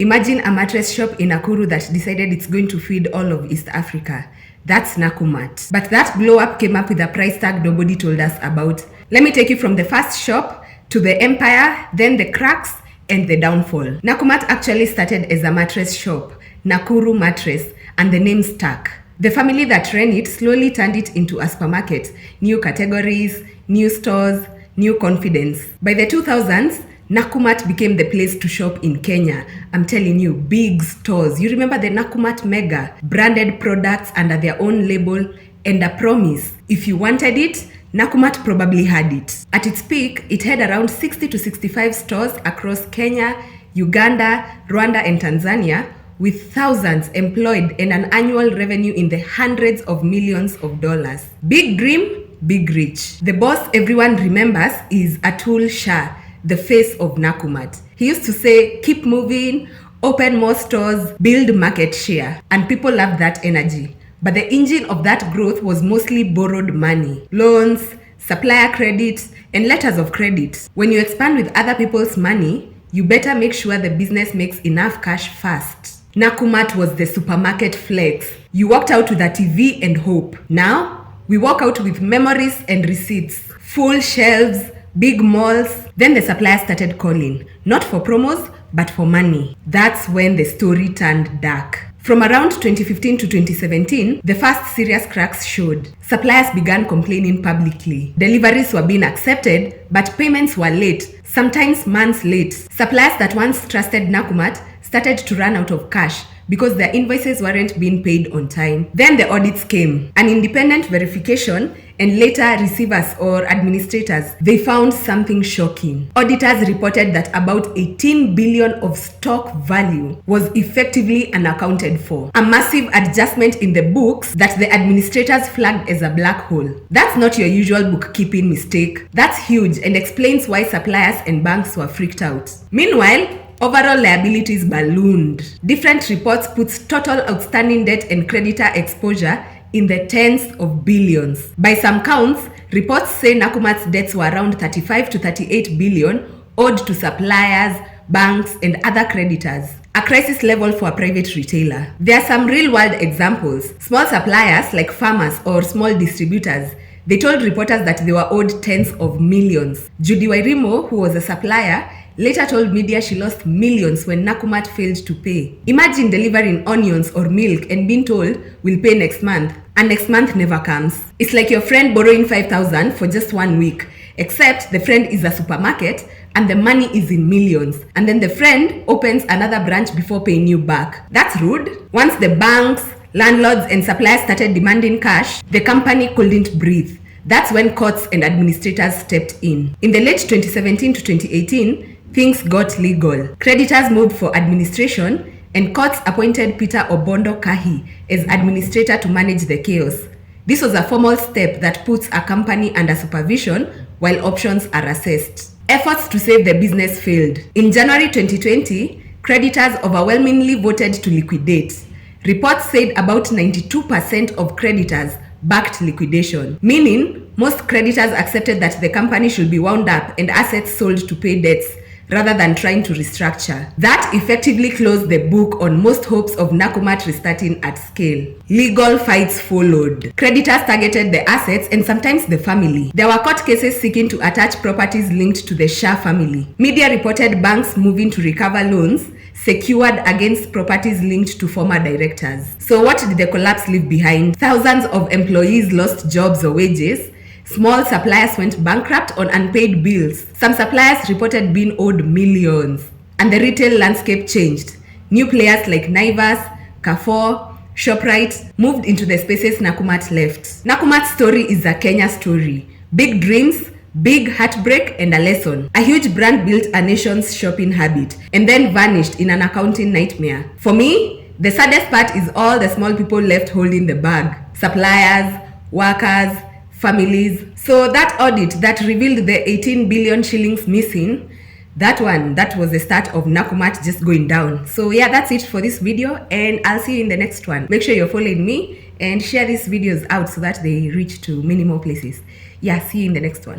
Imagine a mattress shop in Nakuru that decided it's going to feed all of East Africa. That's Nakumatt. But that blow up came up with a price tag nobody told us about. Let me take you from the first shop to the empire, then the cracks, and the downfall. Nakumatt actually started as a mattress shop, Nakuru Mattress, and the name stuck. The family that ran it slowly turned it into a supermarket, new categories, new stores, new confidence. By the 2000s, Nakumatt became the place to shop in Kenya. I'm telling you, big stores. You remember the Nakumatt Mega? Branded products under their own label and a promise. If you wanted it, Nakumatt probably had it. At its peak, it had around 60 to 65 stores across Kenya, Uganda, Rwanda, and Tanzania, with thousands employed and an annual revenue in the hundreds of millions of dollars. Big dream, big reach. The boss everyone remembers is Atul Shah, the face of Nakumatt. He used to say, keep moving, open more stores, build market share. And people loved that energy. But the engine of that growth was mostly borrowed money, loans, supplier credits, and letters of credit. When you expand with other people's money, you better make sure the business makes enough cash fast. Nakumatt was the supermarket flex. You walked out with a TV and hope. Now, we walk out with memories and receipts, full shelves, big malls. Then the suppliers started calling, not for promos, but for money. That's when the story turned dark. From around 2015 to 2017, the first serious cracks showed. Suppliers began complaining publicly. Deliveries were being accepted, but payments were late, sometimes months late. Suppliers that once trusted Nakumatt started to run out of cash because their invoices weren't being paid on time. Then the audits came, an independent verification, and later receivers or administrators. They found something shocking. Auditors reported that about 18 billion of stock value was effectively unaccounted for. A massive adjustment in the books that the administrators flagged as a black hole. That's not your usual bookkeeping mistake. That's huge and explains why suppliers and banks were freaked out. Meanwhile, overall liabilities ballooned. Different reports put total outstanding debt and creditor exposure in the tens of billions. By some counts, reports say Nakumatt's debts were around 35 to 38 billion owed to suppliers, banks, and other creditors. A crisis level for a private retailer. There are some real-world examples. Small suppliers like farmers or small distributors, they told reporters that they were owed tens of millions. Judy Wairimo, who was a supplier, later told media she lost millions when Nakumatt failed to pay. Imagine delivering onions or milk and being told, we'll pay next month, and next month never comes. It's like your friend borrowing 5,000 for just 1 week, except the friend is a supermarket and the money is in millions, and then the friend opens another branch before paying you back. That's rude. Once the banks, landlords, and suppliers started demanding cash, the company couldn't breathe. That's when courts and administrators stepped in. In the late 2017 to 2018, things got legal. Creditors moved for administration, and courts appointed Peter Obondo Kahi as administrator to manage the chaos. This was a formal step that puts a company under supervision while options are assessed. Efforts to save the business failed. In January 2020, creditors overwhelmingly voted to liquidate. Reports said about 92% of creditors backed liquidation, meaning most creditors accepted that the company should be wound up and assets sold to pay debts, rather than trying to restructure. That effectively closed the book on most hopes of Nakumatt restarting at scale. Legal fights followed. Creditors targeted the assets and sometimes the family. There were court cases seeking to attach properties linked to the Shah family. Media reported banks moving to recover loans secured against properties linked to former directors. So what did the collapse leave behind? Thousands of employees lost jobs or wages. Small suppliers went bankrupt on unpaid bills. Some suppliers reported being owed millions. And the retail landscape changed. New players like Naivas, Carrefour, ShopRite moved into the spaces Nakumatt left. Nakumatt's story is a Kenya story. Big dreams, big heartbreak, and a lesson. A huge brand built a nation's shopping habit and then vanished in an accounting nightmare. For me, the saddest part is all the small people left holding the bag. Suppliers, workers, families. So that audit that revealed the 18 billion shillings missing, that was the start of Nakumatt just going down. So yeah, that's it for this video, and I'll see you in the next one. Make sure you're following me and share these videos out so that they reach to many more places. Yeah, see you in the next one.